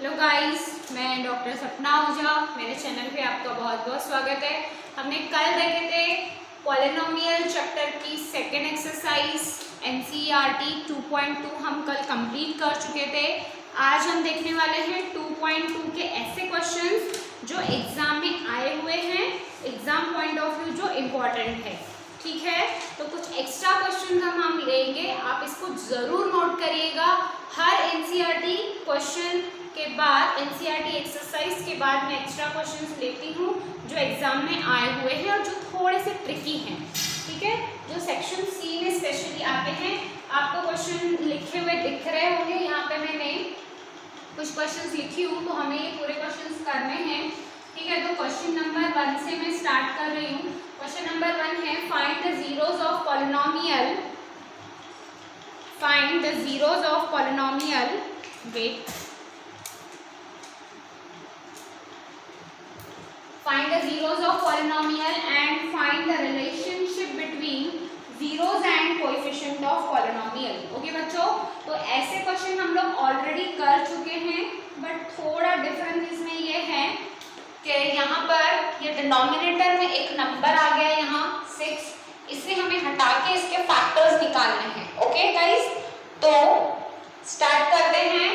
Hello guys, मैं doctor सपना ओझा। मेरे चैनल पे आपका बहुत बहुत स्वागत है। हमने कल देखे थे पॉलिनोमियल चैप्टर की सेकेंड एक्सरसाइज एनसीईआरटी 2.2 हम कल कंप्लीट कर चुके थे। आज हम देखने वाले हैं 2.2 के ऐसे क्वेश्चंस जो एग्जाम में आए हुए हैं, एग्जाम पॉइंट ऑफ व्यू जो इम्पोर्टेंट है। ठीक है, तो कुछ एक्स्ट्रा क्वेश्चन हम लेंगे, आप इसको जरूर नोट करिएगा। हर एनसीईआरटी क्वेश्चन के बाद, एनसीईआरटी एक्सरसाइज के बाद मैं एक्स्ट्रा क्वेश्चंस लेती हूँ जो एग्जाम में आए हुए हैं और जो थोड़े से ट्रिकी हैं। ठीक है, जो सेक्शन सी में स्पेशली आते हैं। आपको क्वेश्चन लिखे हुए दिख रहे होंगे, यहाँ पे मैंने कुछ क्वेश्चंस लिखी हूँ, तो हमें ये पूरे क्वेश्चंस करने हैं। ठीक है, तो क्वेश्चन नंबर 1 से मैं स्टार्ट कर रही हूँ। क्वेश्चन नंबर 1 है find the zeros of polynomial, find the zeros of polynomial, wait, find the zeros of polynomial and find the relationship between zeros and coefficient of polynomial। Okay बच्चों, तो ऐसे question हम लोग already कर चुके हैं, but थोड़ा डिफरेंस इसमें ये है कि यहाँ पर ये डिनोमिनेटर में एक नंबर आ गया यहाँ 6, इसे हमें हटा के इसके फैक्टर्स निकालने हैं। ओके गाइस, तो स्टार्ट करते हैं।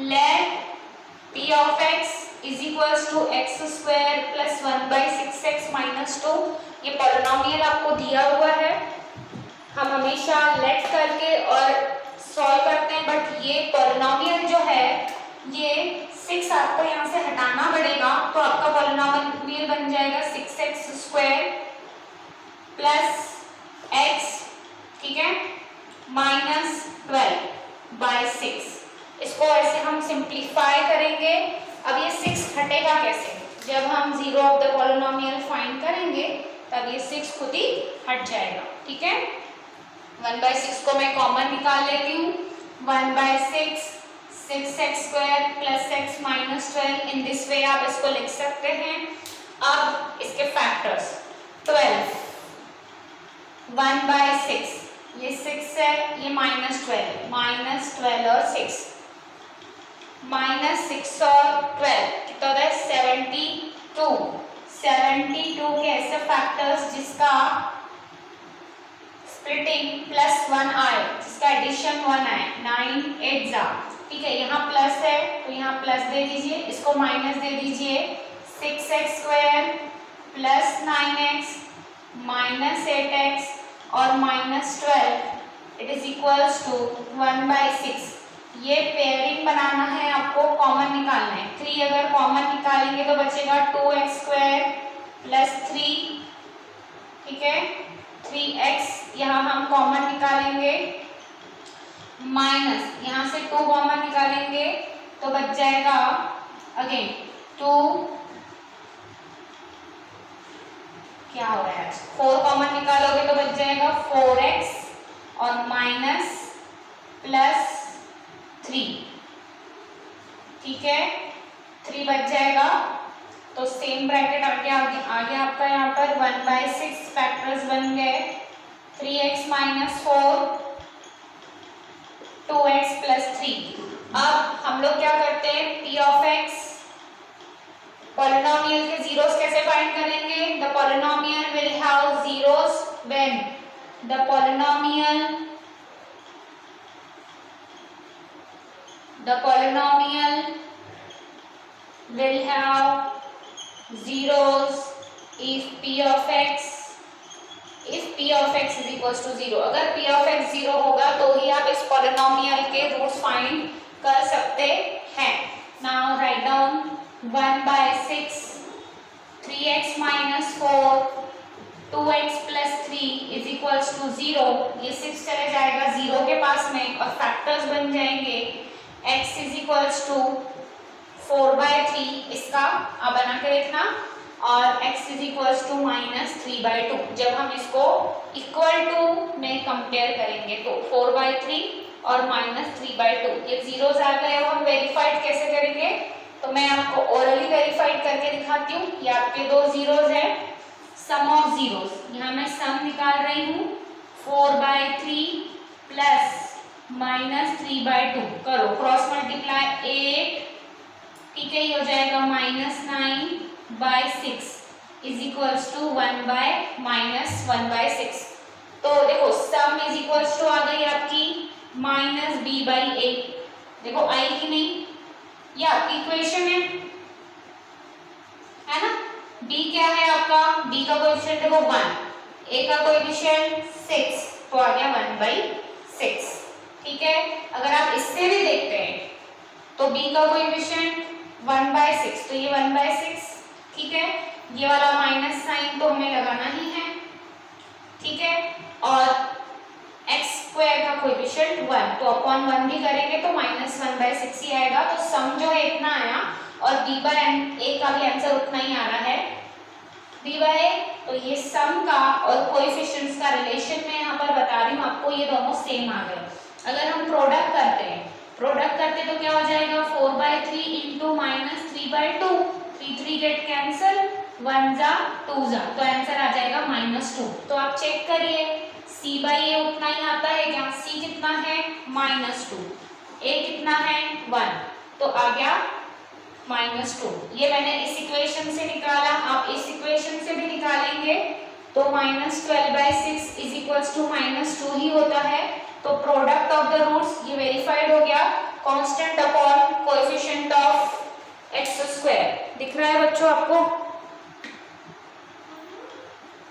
Let p of x is equals to x square plus 1/6x minus 2। ये पॉलिनोमियल आपको दिया हुआ है, हम हमेशा लेट करके और सॉल्व करते हैं, बट ये पॉलिनोमियल जो है ये 6 आपको यहाँ से हटाना पड़ेगा, तो आपका पॉलिनोमियल बन जाएगा 6x स्क्वायर प्लस x, ठीक है, माइनस 12/6। इसको ऐसे हम सिंप्लीफाई करेंगे। अब ये 6 हटेगा कैसे? जब हम zero of the polynomial find करेंगे तब ये 6 खुद ही हट जाएगा। ठीक है, 1/6 को मैं कॉमन निकाल लेती हूँ। 1/6 6x square plus x minus 12, in this way आप इसको लिख सकते हैं। अब इसके फैक्टर्स 12, 1/6, ये 6 है, ये माइनस 12 और 6, माइनस 6 और 12 कितना होता है 72 के ऐसे फैक्टर्स जिसका स्प्लिटिंग +1 आए, जिसका एडिशन 1 आए, 9 8 जा। ठीक है, यहाँ प्लस है तो यहाँ प्लस दे दीजिए, इसको माइनस दे दीजिए। 6x square plus 9x minus 8x और minus 12 it is equals to 1/6। ये पेयरिंग बनाना है, आपको कॉमन निकालना है। 3 अगर कॉमन निकालेंगे तो बचेगा 2x स्क्वायर प्लस 3, ठीक है, 3x यहाँ हम कॉमन निकालेंगे, माइनस यहाँ से 2 कॉमन निकालेंगे तो बच जाएगा अगेन 2, क्या हो रहा है, 4 कॉमन निकालोगे तो बच जाएगा 4x और माइनस प्लस 3, ठीक है, 3 बच जाएगा। तो सेम ब्रैकेट आगे आपका यहाँ पर 1/6 फैक्टर्स बन गए, 3x माइनस 4, 2x प्लस 3। अब हम लोग क्या करते हैं, p ऑफ x, पॉलिनोमियल के जीरोस कैसे फाइंड करेंगे? The polynomial will have zeros when the polynomial will have zeros if p of x is equals to 0। अगर p of x 0 होगा तो ही आप इस पॉलिनोमियल के रूट्स फाइंड कर सकते हैं। Now write down 1/6, 3x minus 4, 2x plus 3 is equals to 0। ये 6 चले जाएगा 0 के पास में और फैक्टर्स बन जाएंगे x इज इक्वल्स टू 4/3, इसका आप बना के देखना, और x is equals to minus 3/2। जब हम इसको इक्वल टू में कंपेयर करेंगे तो 4/3 और माइनस 3/2, ये जीरोस आ गए। वो हम वेरीफाइड कैसे करेंगे, तो मैं आपको ओरली वेरीफाइड करके दिखाती हूँ। ये आपके 2 जीरोस है, सम ऑफ जीरोस, यहाँ मैं सम निकाल रही हूँ, 4/3 प्लस माइनस 3/2, करो क्रॉस मल्टीप्लाई, 8 ठीक है, ये हो जाएगा -9/6 इज इक्वल्स टू 1/-1/6। तो देखो सम इज इक्वल्स टू आ गई आपकी -b/a। देखो आई कि नहीं, ये आपकी इक्वेशन है ना। b क्या है आपका, b का कोएफिशिएंट देखो 1, a का कोएफिशिएंट 6, तो आ गया 1/6। ठीक है, अगर आप इससे भी देखते हैं तो b का कोएफिशिएंट 1/6, तो ये 1/6। ठीक है, ये वाला माइनस साइन तो हमें लगाना ही है। ठीक है, और x स्क्वायर का कोएफिशिएंट 1, तो अपॉन 1 भी करेंगे तो -1/6 ही आएगा। तो सम जो है इतना आया, और b/a का भी आंसर उतना ही आ रहा है, b/a। तो ये सम का और कोएफिशिएंट्स का रिलेशन मैं यहाँ पर बता रही हूँ आपको, ये दोनों सेम आ गए। अगर हम प्रोडक्ट करते तो क्या हो जाएगा, 4/3 इंटू -3/2, 3 गेट कैंसिल, 1 जा 2 जा, तो आंसर आ जाएगा -2। तो आप चेक करिए c/a उतना ही आता है क्या, c कितना है -2, a कितना है 1, तो आ गया -2। ये मैंने इस इक्वेशन से निकाला, आप इस इक्वेशन से भी निकालेंगे तो -12/6 इज इक्वल्स टू -2 ही होता है। तो प्रोडक्ट ऑफ द रूट्स ये वेरीफाइड हो गया, constant upon coefficient of x square. दिख रहा है बच्चों आपको,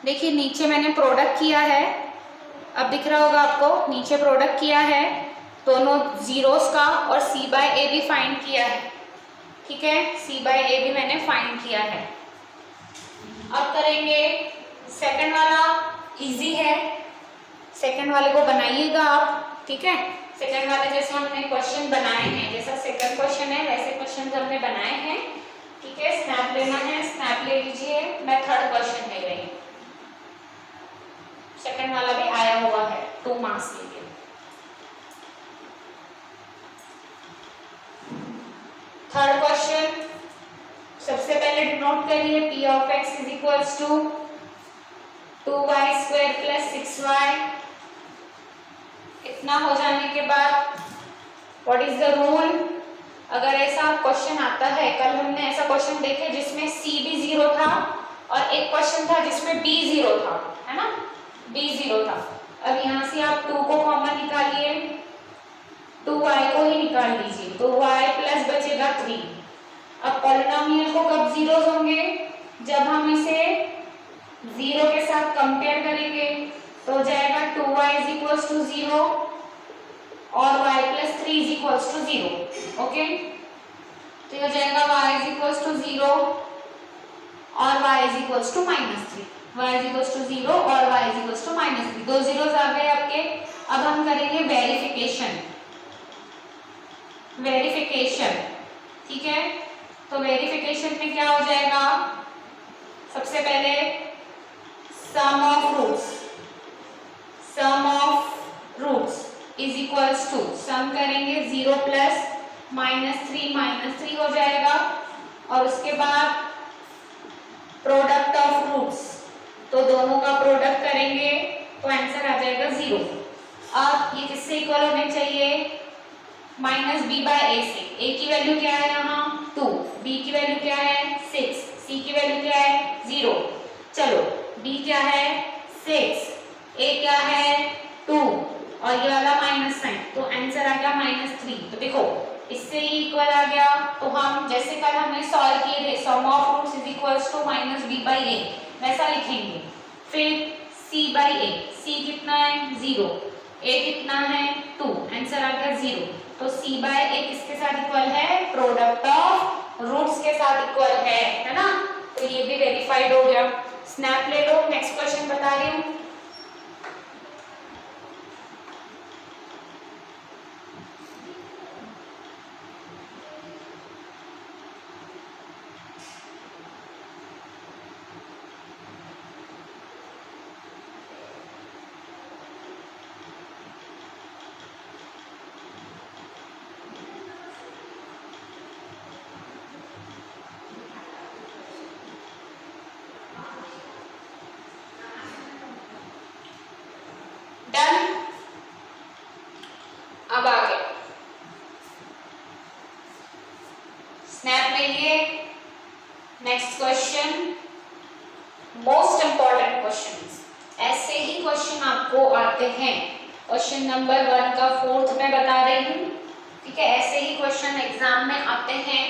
देखिए नीचे मैंने प्रोडक्ट किया है, अब दिख रहा होगा आपको, नीचे प्रोडक्ट किया है दोनों जीरोस का, और c/a भी फाइंड किया है। ठीक है, c/a भी मैंने फाइंड किया है। अब करेंगे सेकंड वाला, इजी है, सेकंड वाले को बनाइएगा आप। ठीक है, सेकंड वाले जैसे हमने क्वेश्चन बनाए हैं, जैसा सेकंड क्वेश्चन है वैसे क्वेश्चन हमने बनाए हैं। ठीक है, स्नैप लेना है, स्नैप ले लीजिए। मैं थर्ड क्वेश्चन ले रही हूँ, सेकंड वाला भी आया हुआ है, 2 मार्क्स के लिए। थर्ड क्वेश्चन सबसे पहले डिनोट करिए, p of x is equals to 2y² plus 6y। इतना हो जाने के बाद व्हाट इज द रूल, अगर ऐसा क्वेश्चन आता है, कल हमने ऐसा क्वेश्चन देखे जिसमें c भी 0 था, और एक क्वेश्चन था जिसमें b 0 था, है ना, b 0 था। अब यहाँ से आप 2 को कॉमन निकालिए, 2y को ही निकाल लीजिए, तो y प्लस बचेगा 3। अब पॉलिनोमियल को कब जीरोस होंगे, जब हम इसे 0 के साथ कंपेयर करेंगे, तो हो जाएगा 2y इज इक्वल्स टू 0 और y plus 3 is equals to 0। Okay, तो ये हो जाएगा y इज इक्वल्स टू 0 और y is equals to -3, y is equals to 0 और y इज इक्वल्स टू -3, दो जीरोस आ गए आपके। अब हम करेंगे वेरिफिकेशन। ठीक है, तो वेरिफिकेशन में क्या हो जाएगा, सबसे पहले sum of roots is equals to, sum करेंगे 0 प्लस -3 हो जाएगा, और उसके बाद प्रोडक्ट ऑफ रूट्स, तो दोनों का प्रोडक्ट करेंगे तो आंसर आ जाएगा 0। अब ये किससे इक्वल होने चाहिए, -b/a से। a की वैल्यू क्या है यहाँ 2, b की वैल्यू क्या है 6, c की वैल्यू क्या है 0। चलो b क्या है 6, a क्या है 2, और ये वाला माइनस साइन, तो आंसर आ गया -3। तो देखो इससे ही इक्वल आ गया, तो हम जैसे कल हमने सॉल्व किए थे, sum of roots is equals to -b/a, वैसा लिखेंगे। फिर c/a, c कितना है 0, a कितना है 2, आंसर आ गया 0। तो c/a किसके साथ इक्वल है, प्रोडक्ट ऑफ रूट्स के साथ इक्वल है ना। तो ये भी वेरीफाइड हो गया। स्नैप ले लो, नेक्स्ट क्वेश्चन बता रही हूँ। स्नैप ले लिए। Next question, most important question, ऐसे ही क्वेश्चन आपको आते हैं। क्वेश्चन नंबर 1 का 4th में बता रही हूँ, ठीक है। ऐसे ही क्वेश्चन एग्जाम में आते हैं।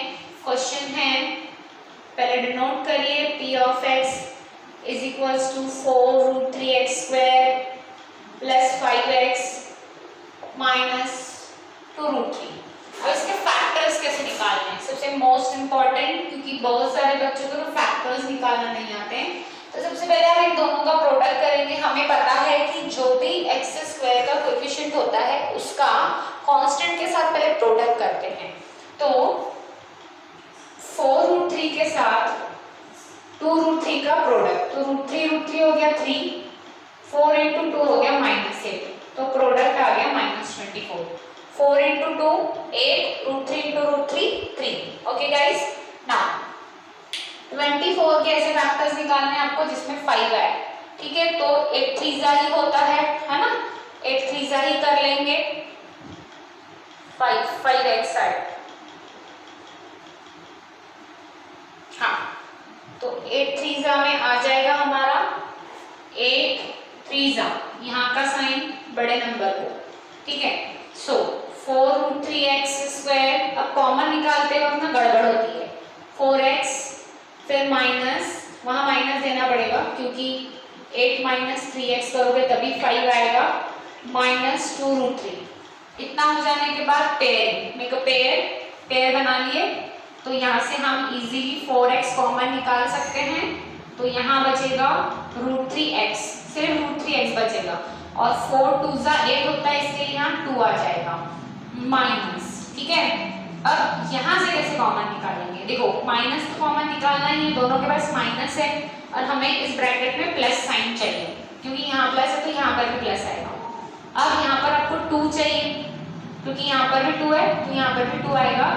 क्वेश्चन है, पहले डिनोट करिए, p of x is equals to 4√3x² plus 5x minus 2√3। अब इसके फैक्टर्स कैसे निकालने हैं, सबसे मोस्ट इंपॉर्टेंट, क्योंकि बहुत सारे बच्चों को तो फैक्टर्स निकालना नहीं आते हैं। तो सबसे पहले आप इन दोनों का प्रोडक्ट करेंगे। हमें पता है कि जो भी x² का कोएफिशिएंट होता है उसका कांस्टेंट के साथ पहले प्रोडक्ट करते हैं। तो 4√3 के साथ 2√3 का प्रोडक्ट, तो √3 हो गया 3, 4 into 2 हो गया -8, तो प्रोडक्ट आ गया -24। 4 into 2 8, √3 into √3 3। Okay guys, now 24 के ऐसे फैक्टर्स निकालने हैं आपको जिसमें 5 है, ठीक है। तो 8 3 ही होता है ना, 8 3 ही कर लेंगे। 5x साइड, हाँ, तो 8 3 में आ जाएगा हमारा 8 3, यहाँ का साइन बड़े नंबर को, ठीक है। सो 4√3x², अब कॉमन निकालते वक्त ना गड़बड़ होती है। 4x फिर माइनस, वहां माइनस देना पड़ेगा क्योंकि 8 - 3x करोगे तभी 5 आएगा, -2√3। इतना हो जाने के बाद पेयर, मेक अ पेयर बना लिए। तो यहाँ से हम इजीली 4x कॉमन निकाल सकते हैं। तो यहाँ बचेगा √3x, सिर्फ √3x बचेगा, और 4 2 8 होता है, इसके लिए यहाँ 2 आ जाएगा माइनस, ठीक है। अब यहाँ से कैसे कॉमन निकालेंगे, देखो माइनस तो कॉमन निकालना ही है, दोनों के पास माइनस है और हमें इस ब्रैकेट में प्लस साइन चाहिए, क्योंकि यहाँ प्लस है तो यहाँ पर भी प्लस आएगा। अब यहाँ पर आपको 2 चाहिए, क्योंकि यहाँ पर भी 2 है तो यहाँ पर भी 2 आएगा।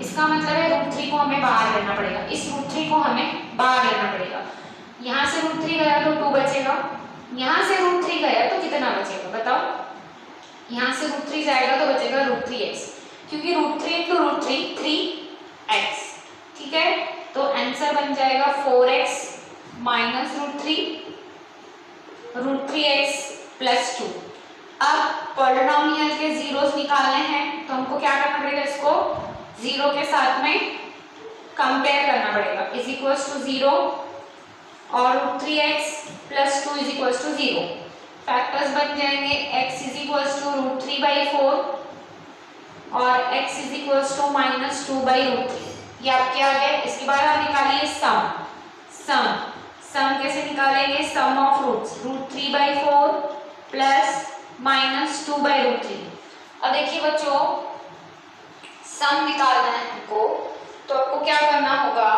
इसका मतलब है √3 को हमें बाहर लेना पड़ेगा, इस √3 को हमें बाहर लेना पड़ेगा। यहाँ से √3 गया तो 2 बचेगा, यहाँ से √3 गया तो कितना बचेगा बताओ। यहाँ से √3 जाएगा तो बचेगा √3x, क्योंकि √3 into √3 3x, ठीक है। तो आंसर बन जाएगा 4x माइनस √3x प्लस 2। अब पॉलिनोमियल के जीरोस निकालने हैं तो हमको क्या करना पड़ेगा, इसको जीरो के साथ में कंपेयर करना पड़ेगा, इज इक्वल्स टू 0 और √3x plus 2 is equals to 0। Factors बन जाएंगे x इज इक्वल्स टू √3/4 और x इज इक्वल्स टू -2/√3। ये आपके आ गए। इसके बाद आप निकालिए सम कैसे निकालेंगे, सम ऑफ रूट्स, √3/4 प्लस -2/√3। अब देखिए बच्चों, सम निकालना है हमको, तो आपको क्या करना होगा,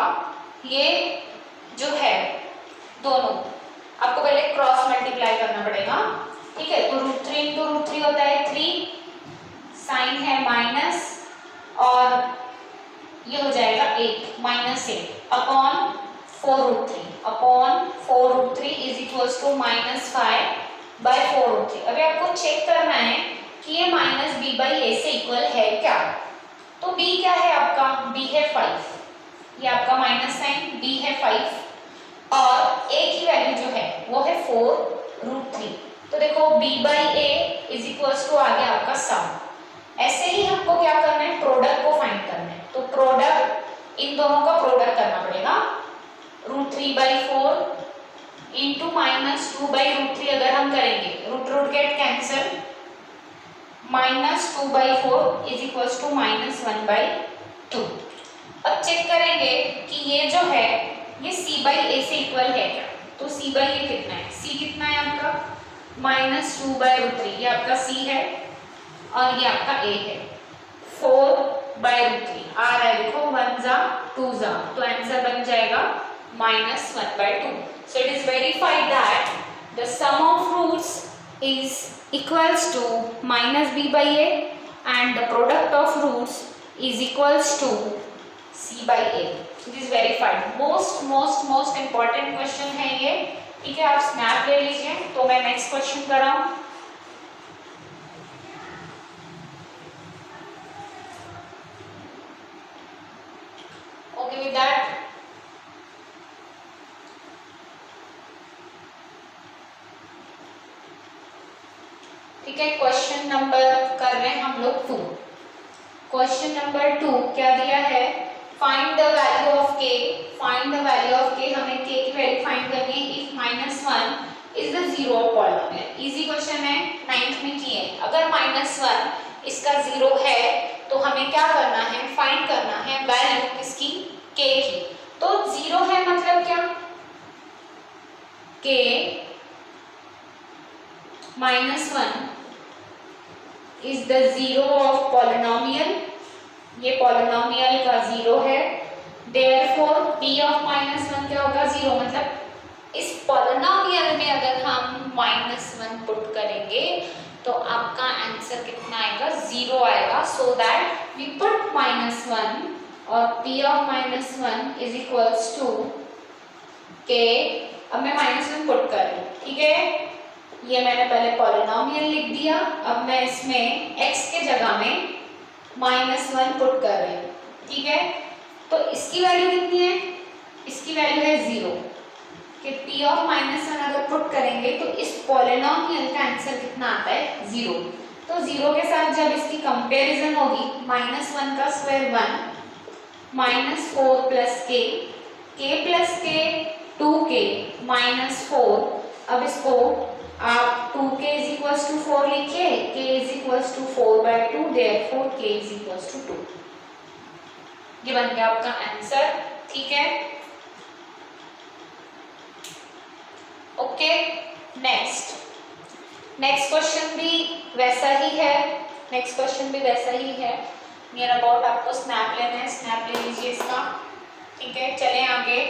ये जो है दोनों आपको पहले क्रॉस मल्टीप्लाई करना पड़ेगा, ठीक है। तो √3 into √3 होता है 3, साइन है माइनस, और ये हो जाएगा 8 -8 अपॉन 4√3 इज इक्वल्स टू -5/4√3। अभी आपको चेक करना है कि ये -b/a से इक्वल है क्या। तो b क्या है आपका, b है 5, ये आपका माइनस साइन, b है 5 और a की वैल्यू जो है वो है 4√3। तो देखो b/a इज इक्वल्स टू आ गया आपका सम। ऐसे ही हमको क्या करना है, प्रोडक्ट को फाइंड करना है। तो प्रोडक्ट, इन दोनों का प्रोडक्ट करना पड़ेगा, √3/4 इंटू -2/√3 अगर हम करेंगे, root get cancel, -2/4 is equals to -1/2। अब चेक करेंगे कि ये जो है ये c/a से इक्वल है क्या। तो c/a कितना है, c कितना है आपका -2/√3, ये आपका c है और ये आपका a है 4/√3। आ रहा है देखो 1 ज़ा 2 ज़ा, तो आंसर बन जाएगा -1/2। So it is verified that the sum of roots is equals to -b/a and the product of roots is equals to c/a. It is verified. most important question है ये, ठीक है। आप स्नैप ले लीजिए। तो मैं नेक्स्ट क्वेश्चन कराऊं। Okay with that? ठीक है, क्वेश्चन नंबर कर रहे हैं हम लोग 2। क्वेश्चन नंबर 2 क्या दिया है? Find the value of k। Find the value of k, हमें k की वैल्यू फाइंड करनी है if -1 is the zero of polynomial. Easy question है, 9th में किए। अगर -1 इसका जीरो है तो हमें क्या करना है? फाइंड करना है वैल्यू किसकी? k की। तो जीरो है मतलब क्या? k -1 is the zero of polynomial. ये पॉलिनोमियल का जीरो है। देयरफॉर p ऑफ -1 क्या होगा? जीरो। मतलब इस पॉलिनोमियल में अगर हम -1 पुट करेंगे तो आपका आंसर कितना आएगा? जीरो आएगा। सो दैट वी पुट -1 और p of -1 is equals to k। अब मैं -1 पुट कर रही हूँ, ठीक है? ये मैंने पहले पॉलिनोमियल लिख दिया। अब मैं इसमें x के जगह में -1 पुट कर रही हूँ, ठीक है? तो इसकी वैल्यू कितनी है? इसकी वैल्यू है 0। कि p ऑफ -1 अगर पुट करेंगे तो इस पॉलिनोमियल का आंसर कितना आता है? 0। तो 0 के साथ जब इसकी कंपैरिजन होगी, -1 का square 1, -4 plus k plus k 2k -4। अब इसको आप 2k इज इक्वल्स टू 4 लिखिए, k is equals to 4/2, therefore k is equals to 2। ये बन गया आपका आंसर, ठीक है? ओके, नेक्स्ट क्वेश्चन भी वैसा ही है। नेक्स्ट क्वेश्चन भी वैसा ही है। नियर अबाउट आपको स्नैप लेना है, स्नैप ले लीजिए इसका, ठीक है? चलें आगे।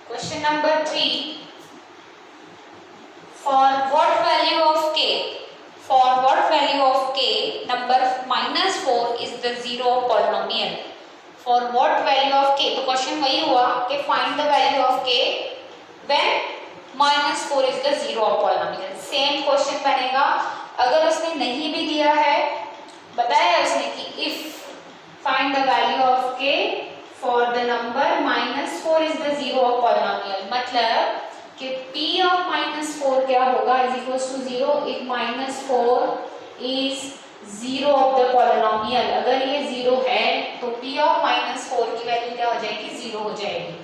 Question number 3, for what value of k number -4 is the zero of polynomial? For what value of k? तो क्वेश्चन वही हुआ कि find the value of k when -4 is the zero of polynomial। Same question बनेगा। अगर उसने नहीं भी दिया है, बताया उसने कि if find the value of k for the number -4 is the zero of polynomial, मतलब कि p of -4 क्या होगा? Is equals to 0 if -4 is zero of the polynomial. अगर ये 0 है तो p of -4 की वैल्यू क्या हो जाएगी? 0 हो जाएगी।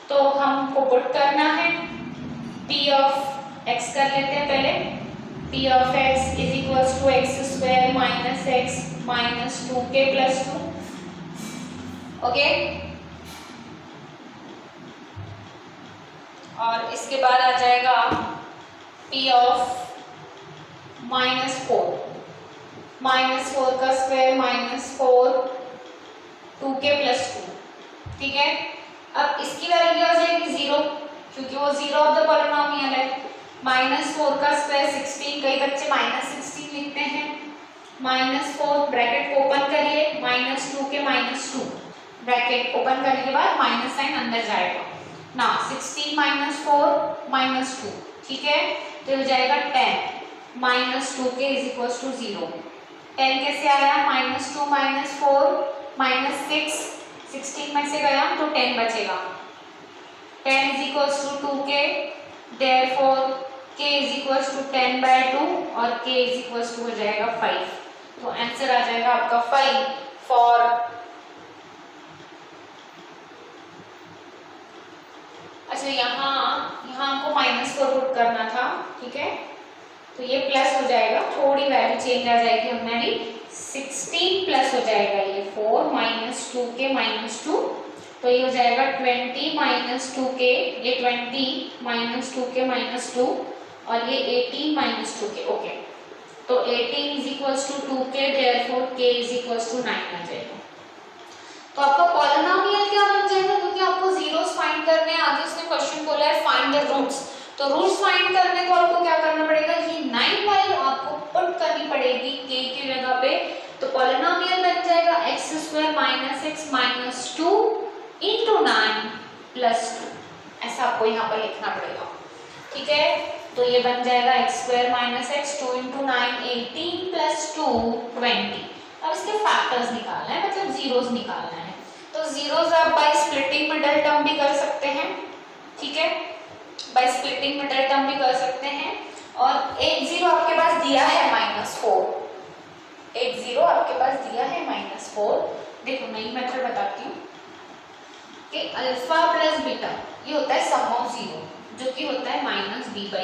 तो हमको पुट करना है p of x कर लेते हैं पहले। p of x is equals to x² - x - 2k + 2। Okay, और इसके बाद आ जाएगा p of -4 का स्क्वायर -4 2k + 2, ठीक है? अब इसकी वैल्यू क्या हो जाएगी? 0, क्योंकि वो जीरो ऑफ द पॉलिनोमियल है। -4 का स्क्वायर 16, कई बच्चे -16 लिखते हैं। -4 ब्रैकेट को ओपन करिए, -2k -2 ब्रैकेट ओपन करने के बाद माइनस साइन अंदर जाएगा ना। 16 - 4 - 2, ठीक है? तो हो जाएगा 10 -2k इज इक्वल टू 0। 10 कैसे आया? -2 - 4 - 6, 16 में से गया तो 10 बचेगा। 10 is equal to 2k, therefore k is equal to 10/2 और k इज इक्वल टू हो जाएगा 5। तो आंसर आ जाएगा आपका 5 फॉर अच्छा यहाँ हमको -4 पुट करना था, ठीक है? तो ये प्लस हो जाएगा, थोड़ी वैल्यू चेंज आ जाएगी हमारी। 16 प्लस हो जाएगा ये 4 - 2k - 2, तो ये हो जाएगा 20 - 2k, ये 20 - 2k - 2 और ये 18 - 2k। ओके, तो 18 is equal to 2k, therefore k is equal to 9 आ जाएगा। तो आपका पॉलिनोमियल क्या बन जाएगा? क्योंकि आपको जीरोस फाइंड करने हैं। आगे उसने क्वेश्चन बोला है फाइंड द रूट्स, तो रूट्स फाइंड करने को आपको क्या करना पड़ेगा? ये 9 वैल्यू आपको पुट करनी पड़ेगी k की जगह पे। तो पॉलिनोमियल बन जाएगा x² - x - 2 × 9 + 2। ऐसा आपको यहाँ पर लिखना पड़ेगा, ठीक है? तो ये बन जाएगा x² - x 2 × 9 18 + 2 20। अब इसके फैक्टर्स निकालना है, मतलब जीरोस निकालना है। तो जीरोस आप बाय स्प्लिटिंग मिडल टर्म भी कर सकते हैं, ठीक है, बाय स्प्लिटिंग मिडल टर्म भी कर सकते हैं। और एक जीरो आपके पास दिया है -4, एक जीरो आपके पास दिया है -4। देखो नई मेथड बताती हूँ कि अल्फा प्लस बीटा ये होता है सम ऑफ जीरो, जो कि होता है -b/a।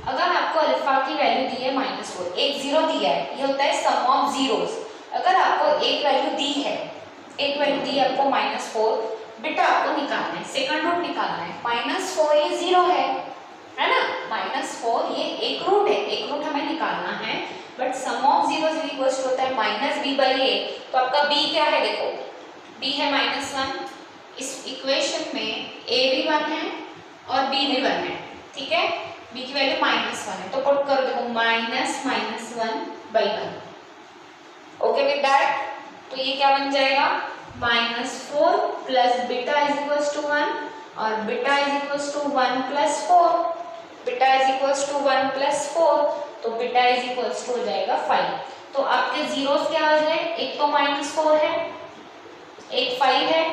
अगर आपको अल्फा की वैल्यू दी है -4, एक जीरो दिया है, ये होता है सम ऑफ जीरोस। अगर आपको एक वैल्यू दी है, एक वैल्यू दी है आपको -4, बेटा आपको निकालना है, सेकंड रूट निकालना है। -4 ये जीरो है ना, -4 ये एक रूट है, एक रूट हमें निकालना है। But sum of zeros equals होता है -b/a। तो आपका b क्या है, देखो b है -1। इस इक्वेशन में a भी 1 है और b भी 1 है, ठीक है। b की वैल्यू -1 है, तो पुट कर दो -1/1। ओके विद दैट, तो ये क्या बन जाएगा, -4 plus beta is equals to 1 और beta is equals to 1 + 4, beta is equals to 1 + 4, तो बीटा इज इक्वल्स टू हो जाएगा 5। तो आपके जीरोस क्या आ जाए, एक तो -4 है, एक 5 है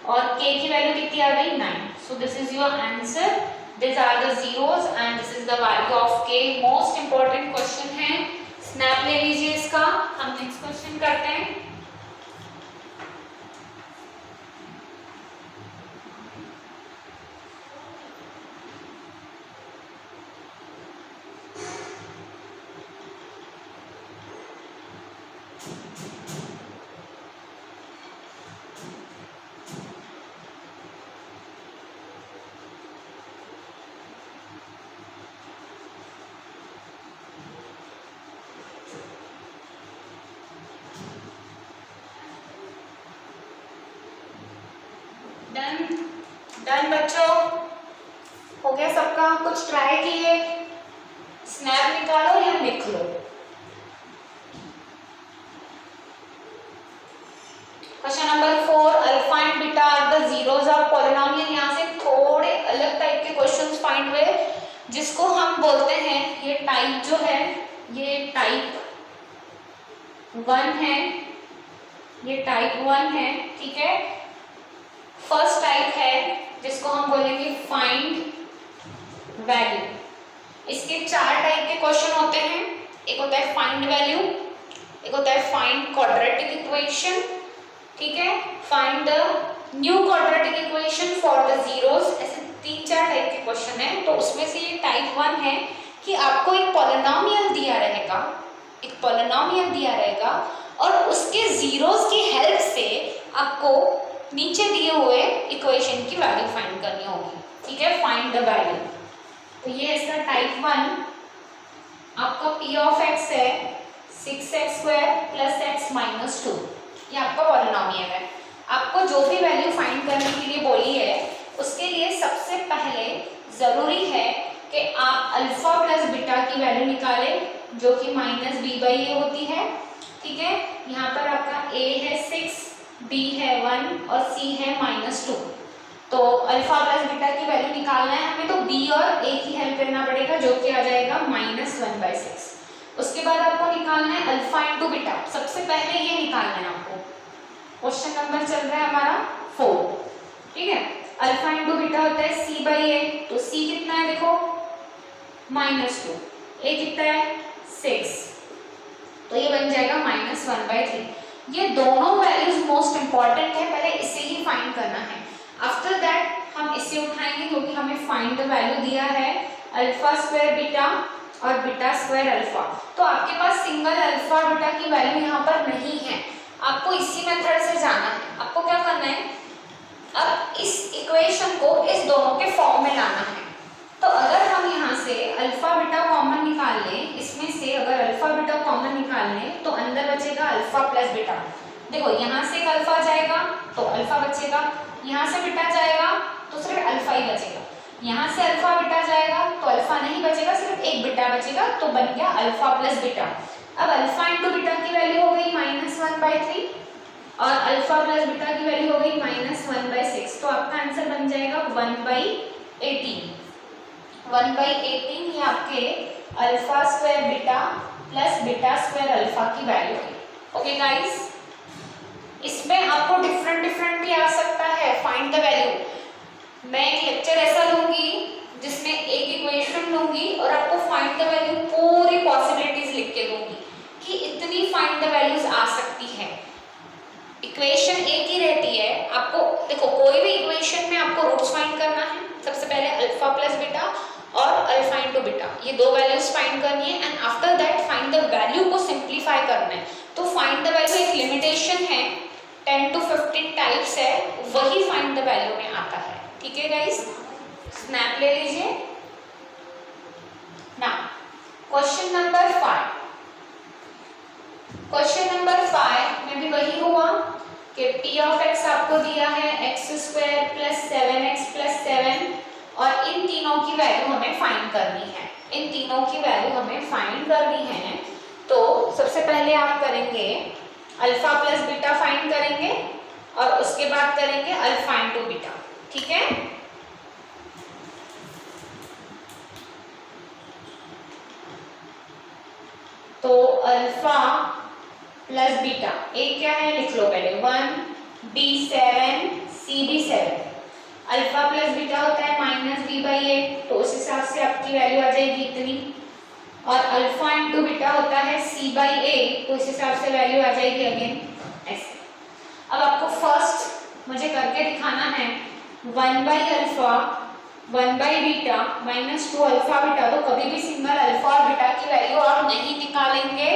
और k की वैल्यू कितनी आ गई, 9। So this is your answer, this are the zeros and this is the value of k। Most important question है, स्नैप ले लीजिए इसका। हम नेक्स्ट क्वेश्चन करते हैं। डन बच्चों, हो गया सबका, कुछ ट्राई किए, स्नैप निकालो या लिख लो। Question number 4, alpha and beta are the zeros of polynomial. यहाँ से थोड़े अलग टाइप के क्वेश्चंस फाइंड हुए, जिसको हम बोलते हैं, ये टाइप जो है ये टाइप 1 है, ये टाइप 1 है, ठीक है। फर्स्ट टाइप है जिसको हम बोलेंगे फाइंड वैल्यू। इसके 4 टाइप के क्वेश्चन होते हैं, एक होता है फाइंड वैल्यू, एक होता है फाइंड क्वाड्रेटिक इक्वेशन, ठीक है, find the new quadratic equation for the zeros. ऐसे 3-4 टाइप के क्वेश्चन है। तो उसमें से ये टाइप 1 है कि आपको एक पॉलिनोमियल दिया रहेगा, एक पॉलिनोमियल दिया रहेगा और उसके जीरोस की हेल्प से आपको नीचे दिए हुए इक्वेशन की वैल्यू फाइंड करनी होगी, ठीक है, फाइंड द वैल्यू। तो ये इसका टाइप 1 आपका p ऑफ x है 6x² + x - 2, ये आपका पॉलिनोमियल है। आपको जो भी वैल्यू फाइंड करने के लिए बोली है, उसके लिए सबसे पहले जरूरी है कि आप अल्फा प्लस बीटा की वैल्यू निकालें, जो कि -b/a होती है, ठीक है। यहाँ पर आपका a है 6, b है 1 और c है -2। तो अल्फा प्लस बीटा की वैल्यू निकालना है हमें, तो b और a की हेल्प करना पड़ेगा, जो कि आ जाएगा -1/6। उसके बाद आपको निकालना है अल्फा इंटू बीटा। सबसे पहले ये निकालना है आपको। क्वेश्चन नंबर चल रहा है हमारा 4, ठीक है। अल्फा इंटू बीटा होता है c/a, तो c कितना है देखो -2, a कितना है 6, तो ये बन जाएगा -1/3। ये दोनों वैल्यूज मोस्ट इंपॉर्टेंट है, पहले इसे ही फाइंड करना है। आफ्टर दैट हम इसे उठाएंगे, क्योंकि हमें फाइंड द वैल्यू दिया है अल्फा स्क्वायर बीटा और बीटा स्क्वायर अल्फा। तो आपके पास सिंगल अल्फा बीटा की वैल्यू यहाँ पर नहीं है, आपको इसी मेथड से जाना है। आपको क्या करना है, अब इस इक्वेशन को इस दोनों के फॉर्म में लाना है। तो अगर हम यहाँ से अल्फा बीटा कॉमन निकाल लें, इसमें से अगर अल्फा बीटा कॉमन निकाल लें, तो अंदर बचेगा अल्फा प्लस बीटा। देखो यहाँ से एक अल्फा जाएगा तो अल्फा बचेगा, यहाँ से बीटा जाएगा तो सिर्फ अल्फा ही बचेगा, यहाँ से अल्फा बीटा जाएगा तो अल्फा नहीं बचेगा, सिर्फ एक बीटा बचेगा, तो बन गया अल्फा प्लस बीटा। अब अल्फा इंटू बीटा की वैल्यू हो गई -1/3 और अल्फा प्लस बीटा की वैल्यू हो गई -1/6। तो आपका आंसर बन जाएगा 1/18। 1/18 ये आपके alpha square beta plus beta square alpha की वैल्यू है। ओके गाइस, इसमें आपको डिफरेंट डिफरेंट भी आ सकता है फाइंड द वैल्यू। मैं एक लेक्चर ऐसा लूंगी जिसमें एक इक्वेशन लूंगी और आपको फाइंड द वैल्यू पूरी पॉसिबिलिटीज लिख के दूंगी कि इतनी फाइंड द वैल्यूज आ सकती है। इक्वेशन एक ही रहती है, आपको देखो कोई भी इक्वेशन में आपको रूट्स फाइंड करना है। सबसे पहले अल्फा प्लस बीटा और अल्फा इंटू बीटा, ये दो वैल्यूज फाइंड करनी है and after that find the value को सिंप्लीफाई करना है। तो फाइंड द वैल्यू एक लिमिटेशन है, 10 to 15 टाइप्स है, वही फाइंड द वैल्यू में आता है। ठीक है गाइस, स्नैप ले लीजिए ना। क्वेश्चन नंबर 5, क्वेश्चन नंबर 5 में भी वही हुआ कि p ऑफ x आपको दिया है x² प्लस 7x प्लस 7 और इन तीनों की वैल्यू हमें फाइंड करनी है। इन तीनों की वैल्यू हमें फाइंड करनी है। तो सबसे पहले आप करेंगे अल्फा प्लस बीटा फाइंड करेंगे और उसके बाद करेंगे अल्फा इंटू बीटा। ठीक है, तो अल्फा प्लस बीटा एक क्या है लिख लो पहले, 1b7 cb7। Alpha plus beta होता है -b/8, तो उस हिसाब से आपकी वैल्यू आ जाएगी इतनी। और अल्फा इंटू बीटा होता है c/8, तो उस हिसाब से वैल्यू आ जाएगी अगेन ऐसे। अब आपको फर्स्ट मुझे करके दिखाना है 1/अल्फा 1/बीटा -2 अल्फा बीटा। तो कभी भी सिंगल अल्फा और बीटा की वैल्यू आप नहीं निकालेंगे।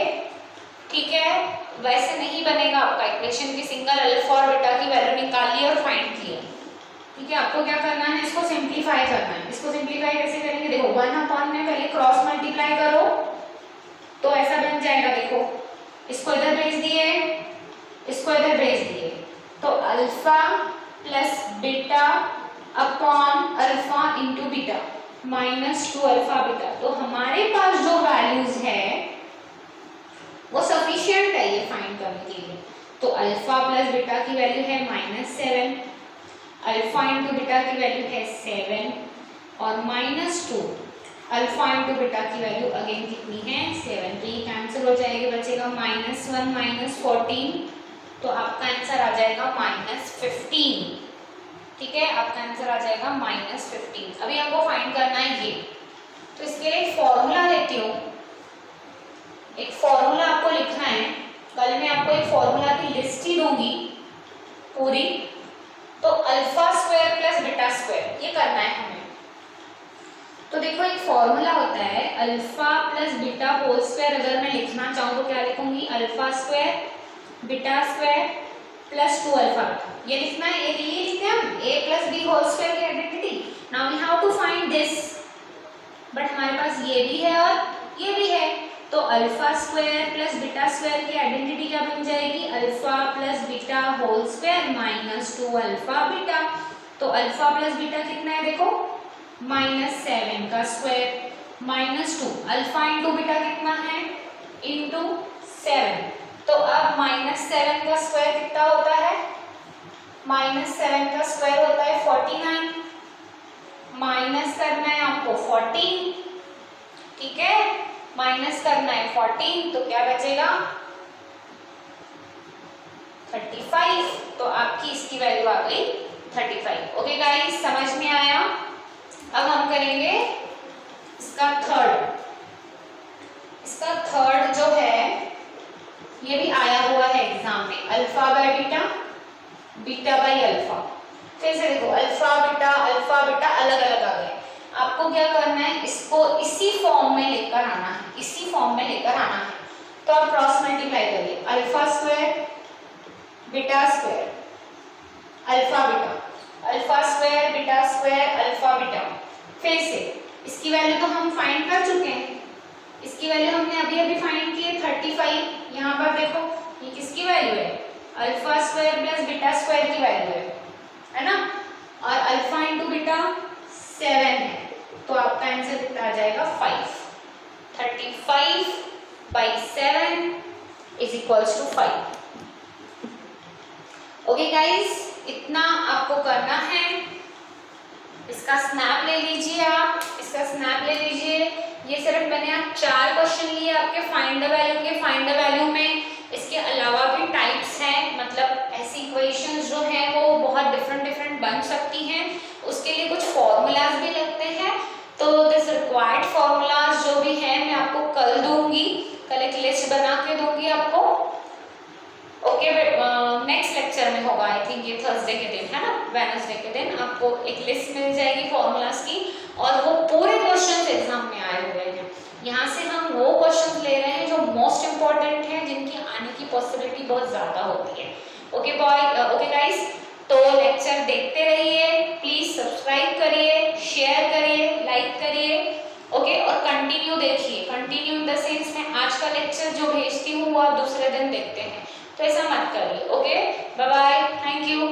ठीक है, वैसे नहीं बनेगा आपका इक्वेशन की सिंगल अल्फा और बीटा की वैल्यू निकालिए और फाइंड किए। ठीक है, आपको क्या करना है, इसको सिंप्लीफाई करना है। इसको सिंप्लीफाई कैसे करेंगे, देखो 1 में पहले क्रॉस मल्टीप्लाई करो तो ऐसा बन जाएगा। देखो इसको इधर भेज दिए, इसको इधर भेज दिए, तो alpha plus beta upon alpha into beta -2 alpha beta. तो हमारे पास जो वैल्यूज है वो सफिशिएंट है ये फाइंड करने के लिए। तो अल्फा प्लस बीटा की वैल्यू है -7, अल्फा इंटू बीटा की वैल्यू है 7 और -2 अल्फा इंटू बीटा की वैल्यू अगेन कितनी है 7। तो ये कैंसिल हो जाएगा, बचेगा -1 -14, तो आपका आंसर आ जाएगा -15। ठीक है, आपका आंसर आ जाएगा -15। अभी हमको फाइंड करना है ये, तो इसके लिए एक फॉर्मूला लेती हूँ। एक फॉर्मूला आपको लिखना है, कल मैं आपको एक फॉर्मूला की लिस्ट ही दूंगी पूरी। तो alpha square plus beta square ये करना है हमें। तो देखो एक फॉर्मूला होता है alpha plus beta whole square. अगर मैं लिखना चाहूँ तो क्या लिखूंगी, alpha square beta square plus 2 alpha beta. ये लिखना है, ये लिखते हैं हम a plus B whole square की identity. Now we have to find this, but हमारे पास ये भी है और ये भी है। तो alpha square plus beta square की आइडेंटिटी क्या बन जाएगी, alpha plus beta whole square -2 alpha beta. तो अल्फा प्लस बीटा कितना है, देखो -7 का स्क्वायर -2 अल्फा इंटू बीटा कितना है इंटू 7। तो अब -7 का स्क्वायर कितना होता है, -7 का स्क्वायर होता है 49, माइनस करना है आपको 14। ठीक है, माइनस करना है 14, तो क्या बचेगा 35। तो आपकी इसकी वैल्यू आ गई 35। ओके गाइस, समझ में आया। अब हम करेंगे इसका थर्ड जो है, ये भी आया हुआ है एग्जाम में, alpha by beta beta by alpha. फिर से देखो अल्फा बीटा अलग अलग आ गए। आपको क्या करना है, इसको इसी फॉर्म में लेकर आना है, इसी फॉर्म में लेकर आना है। तो आप क्रॉस मल्टीप्लाई करिए, alpha square beta square alpha beta, alpha square beta square alpha beta. फिर से इसकी वैल्यू तो हम फाइंड कर चुके हैं, इसकी वैल्यू हमने अभी अभी फाइंड की है 35। यहाँ पर देखो ये किसकी वैल्यू है, alpha square plus beta square की वैल्यू है ना। और अल्फा इंटू बीटा 7 है, तो आपका आंसर कितना आ जाएगा 5। 35/7 is equals to 5। Okay guys, इतना आपको करना है। इसका स्नैप ले लीजिए, आप इसका स्नैप ले लीजिए। ये सिर्फ मैंने आप 4 क्वेश्चन लिए आपके फाइंड द वैल्यू के। फाइंड द वैल्यू में इसके अलावा भी टाइप्स हैं, मतलब बन सकती हैं, उसके लिए कुछ फॉर्मूलाज भी लगते हैं। तो दिस रिक्वायर्ड फॉर्मूलाज जो भी है मैं आपको कल दूंगी, कल एक लिस्ट बना के दूंगी आपको। ओके, नेक्स्ट लेक्चर में होगा, आई थिंक ये थर्सडे के दिन है ना, वेडनेसडे के दिन आपको एक लिस्ट मिल जाएगी फॉर्मूलाज की, और वो पूरे क्वेश्चंस एग्जाम में आए हुए हैं। यहाँ से हम वो क्वेश्चंस ले रहे हैं जो मोस्ट इंपॉर्टेंट हैं, जिनकी आने की पॉसिबिलिटी बहुत ज्यादा होती है। ओके ओके गाइस, तो लेक्चर देखते रहिए, प्लीज सब्सक्राइब करिए, शेयर करिए, लाइक करिए। ओके, और कंटिन्यू देखिए, कंटिन्यू इन द सेंस में आज का लेक्चर जो भेजती हूँ वो आप दूसरे दिन देखते हैं, तो ऐसा मत करिए। Okay, bye bye, thank you.